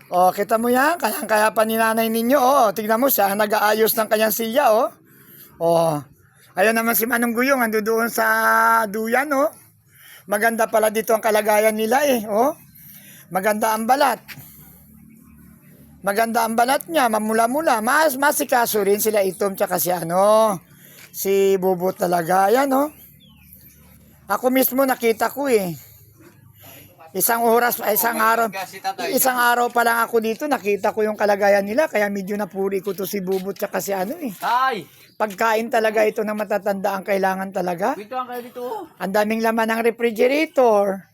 O, kita mo yan? Kaya pa ni nanay ninyo. O, tignan mo siya. Nag-aayos ng kanyang silya, o. O, ayun naman si Manong Guyong. Ando doon sa duyan, o. Maganda pala dito ang kalagayan nila, eh. O, maganda ang balat. Maganda ang balat niya. Mamula-mula. Masikaso rin sila Itom tsaka si Bubot talaga. Ayan, o. Ako mismo nakita ko, eh. Isang araw pa lang ako dito, nakita ko yung kalagayan nila, kaya medyo napuri ko to si Bubot tsaka si eh. Tay! Pagkain talaga ito ng matatanda ang kailangan talaga. Dito ang kayo dito. Ang daming laman ng refrigerator.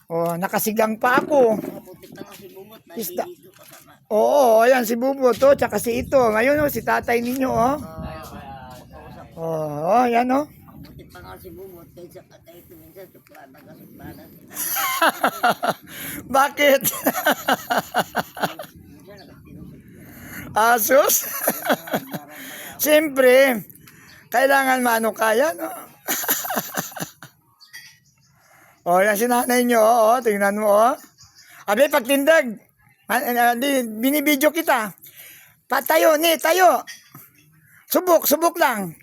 Oh, nakasigang pa ako. Isda. Oo, ayan si Bubot to, tsaka si ito. Ngayon si tatay ninyo, oh. Oh, ayan, oh. Buti pa nga si Bubot kaysa patay ito minsan suplada nagkasuplada. Bakit? Asus? Siyempre, kailangan kaya, no? O, yan si nanay nyo, o, tingnan mo, o. Abi, pagtindag, binibidyo kita. Patayo, tayo. Subok lang.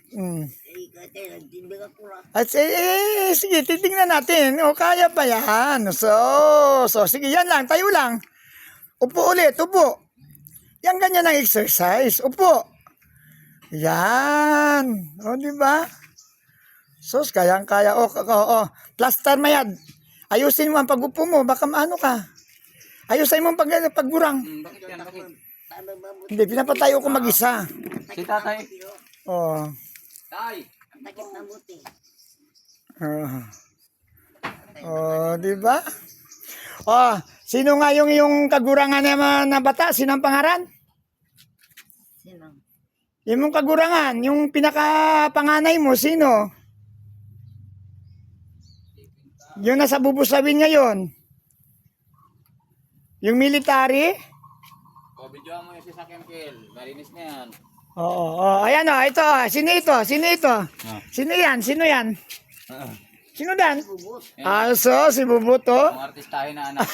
At sige, titingnan natin. O, kaya pa yan. So, sige, yan lang, tayo lang. Upo ulit, upo. Yan ganyan ang exercise. Upo. Yan. O, di ba? Sos, kayang-kaya. O, plaster mayad. Ayusin mo ang pag-upo mo. Baka maano ka. Ayusin mo ang paggurang. Bakit yan? Bakit? Hindi, pinapatayo ko mag-isa. Si tatay. O. Tay! Takip na buti. Di ba? Sino nga yung kagurangan naman na bata? Sino ang pangaran? Sino? Yung mong kagurangan, yung pinakapanganay mo, sino? Yung nasa bubusawin ngayon. Yung military? O, video mo yung si Sakem Kill. Malinis na yan. Oo. Ayan o, ito. Sino ito? Sino yan? Sino dan? Bubot. Si Bubot to. Ang artistahin na anak.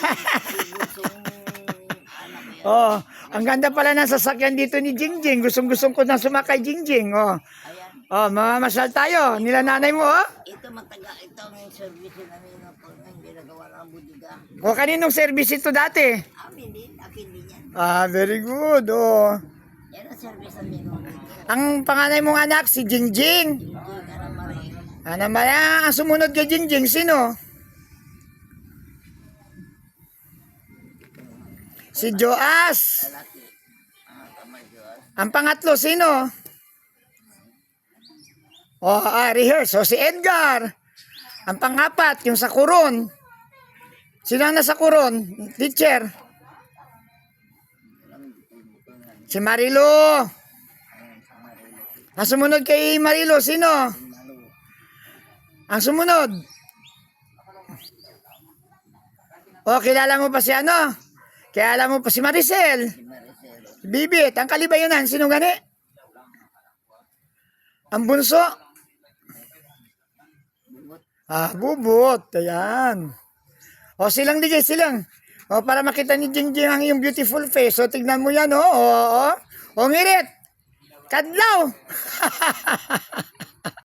Ang ganda pala ng sasakyan dito ni Jingjing. Gustong ko na sumakay Jingjing. Ayan. Mamamasal tayo. Nila nanay mo, Ito mataga. Ito ang service na nila po. Hindi nagawa ng budiga. Kaninong service ito dati? Amin din. Akin din yan. Very good. Yan ang service na nila. Ang panganay mong anak, si Jingjing. Hindi ka na maray. Ano ba yan? Ang sumunod kay Jingjing, sino? Si Joas. Lalaki. Kamay Diyos. Ang pangatlo, sino? Rehearse. Si Edgar. Ang pangapat, yung sa Kuron. Sino ang nasa Kuron? Teacher. Si Marilo. Ang sumunod kay Marilo, sino? Ang sumunod. Kilala mo pa si Kilala mo pa si Maricel. Bibit. Ang kalibayunan, sino gani? Ang bunso? Bubot. Ayan. Silang DJ, silang. Para makita ni Jingjing ang iyong beautiful face. Tignan mo yan, ngirit. Kadlaw.